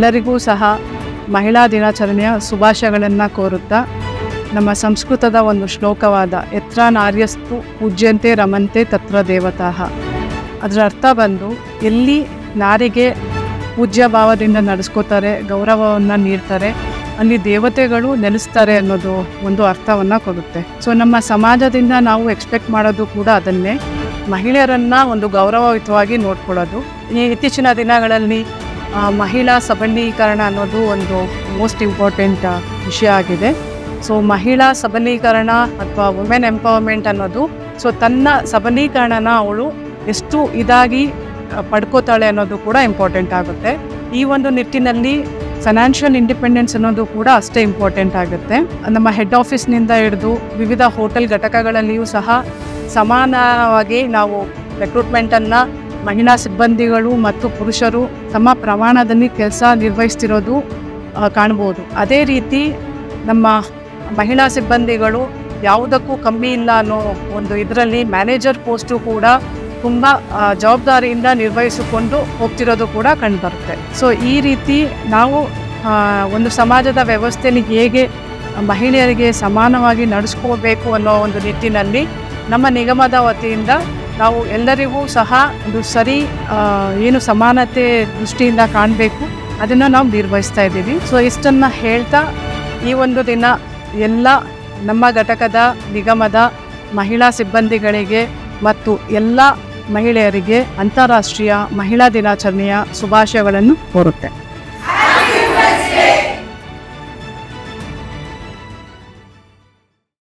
ಎಲ್ಲರಿಗೂ ಸಹ ಮಹಿಳಾ ದಿನಾಚರಣೆಯ ಶುಭಾಶಯಗಳನ್ನು ಕೋರುತ್ತಾ, ನಮ್ಮ ಸಂಸ್ಕೃತದ ಒಂದು ಶ್ಲೋಕವಾದ ಯತ್ರ ನಾರ್ಯಸ್ತು ಪೂಜ್ಯಂತೆ ರಮಂತೆ ತತ್ರ ದೇವತಾಃ, ಅದರ ಅರ್ಥ ಬಂದು ಎಲ್ಲಿ ನಾರಿಗೆ ಪೂಜ್ಯ ಭಾವದಿಂದ ನಡೆಸ್ಕೋತಾರೆ, ಗೌರವವನ್ನು ನೀಡ್ತಾರೆ, ಅಲ್ಲಿ ದೇವತೆಗಳು ನೆಲೆಸ್ತಾರೆ ಅನ್ನೋದು ಒಂದು ಅರ್ಥವನ್ನು ಕೊಡುತ್ತೆ. ಸೊ ನಮ್ಮ ಸಮಾಜದಿಂದ ನಾವು ಎಕ್ಸ್ಪೆಕ್ಟ್ ಮಾಡೋದು ಕೂಡ ಅದನ್ನೇ, ಮಹಿಳೆಯರನ್ನು ಒಂದು ಗೌರವಯುತವಾಗಿ ನೋಡ್ಕೊಳ್ಳೋದು. ಇತ್ತೀಚಿನ ದಿನಗಳಲ್ಲಿ ಮಹಿಳಾ ಸಬಲೀಕರಣ ಅನ್ನೋದು ಒಂದು ಮೋಸ್ಟ್ ಇಂಪಾರ್ಟೆಂಟ್ ವಿಷಯ ಆಗಿದೆ. ಸೊ ಮಹಿಳಾ ಸಬಲೀಕರಣ ಅಥವಾ ವುಮೆನ್ ಎಂಪವರ್ಮೆಂಟ್ ಅನ್ನೋದು, ಸೊ ತನ್ನ ಸಬಲೀಕರಣನ ಅವಳು ಎಷ್ಟು ಇದಾಗಿ ಪಡ್ಕೋತಾಳೆ ಅನ್ನೋದು ಕೂಡ ಇಂಪಾರ್ಟೆಂಟ್ ಆಗುತ್ತೆ. ಈ ಒಂದು ನಿಟ್ಟಿನಲ್ಲಿ ಫೈನಾನ್ಷಿಯಲ್ ಇಂಡಿಪೆಂಡೆನ್ಸ್ ಅನ್ನೋದು ಕೂಡ ಅಷ್ಟೇ ಇಂಪಾರ್ಟೆಂಟ್ ಆಗುತ್ತೆ. ನಮ್ಮ ಹೆಡ್ ಆಫೀಸ್ನಿಂದ ಹಿಡಿದು ವಿವಿಧ ಹೋಟೆಲ್ ಘಟಕಗಳಲ್ಲಿಯೂ ಸಹ ಸಮಾನವಾಗಿ ನಾವು ರೆಕ್ರೂಟ್ಮೆಂಟನ್ನು ಮಹಿಳಾ ಸಿಬ್ಬಂದಿಗಳು ಮತ್ತು ಪುರುಷರು ಸಮ ಪ್ರಮಾಣದಲ್ಲಿ ಕೆಲಸ ನಿರ್ವಹಿಸ್ತಿರೋದು ಕಾಣ್ಬೋದು. ಅದೇ ರೀತಿ ನಮ್ಮ ಮಹಿಳಾ ಸಿಬ್ಬಂದಿಗಳು ಯಾವುದಕ್ಕೂ ಕಮ್ಮಿ ಇಲ್ಲ ಅನ್ನೋ ಒಂದು ಇದರಲ್ಲಿ ಮ್ಯಾನೇಜರ್ ಪೋಸ್ಟು ಕೂಡ ತುಂಬ ಜವಾಬ್ದಾರಿಯಿಂದ ನಿರ್ವಹಿಸಿಕೊಂಡು ಹೋಗ್ತಿರೋದು ಕೂಡ ಕಂಡುಬರುತ್ತೆ. ಸೊ ಈ ರೀತಿ ನಾವು ಒಂದು ಸಮಾಜದ ವ್ಯವಸ್ಥೆಯಲ್ಲಿ ಹೇಗೆ ಮಹಿಳೆಯರಿಗೆ ಸಮಾನವಾಗಿ ನಡೆಸ್ಕೋಬೇಕು ಅನ್ನೋ ಒಂದು ನಿಟ್ಟಿನಲ್ಲಿ ನಮ್ಮ ನಿಗಮದ ವತಿಯಿಂದ ನಾವು ಎಲ್ಲರಿಗೂ ಸಹ ಒಂದು ಸರಿ ಏನು ಸಮಾನತೆ ದೃಷ್ಟಿಯಿಂದ ಕಾಣಬೇಕು ಅದನ್ನು ನಾವು ನಿರ್ವಹಿಸ್ತಾ ಇದ್ದೀವಿ. ಸೊ ಇಷ್ಟನ್ನು ಹೇಳ್ತಾ ಈ ಒಂದು ದಿನ ಎಲ್ಲ ನಮ್ಮ ಘಟಕದ ನಿಗಮದ ಮಹಿಳಾ ಸಿಬ್ಬಂದಿಗಳಿಗೆ ಮತ್ತು ಎಲ್ಲ ಮಹಿಳೆಯರಿಗೆ ಅಂತಾರಾಷ್ಟ್ರೀಯ ಮಹಿಳಾ ದಿನಾಚರಣೆಯ ಶುಭಾಶಯಗಳನ್ನು ಕೋರುತ್ತೆ.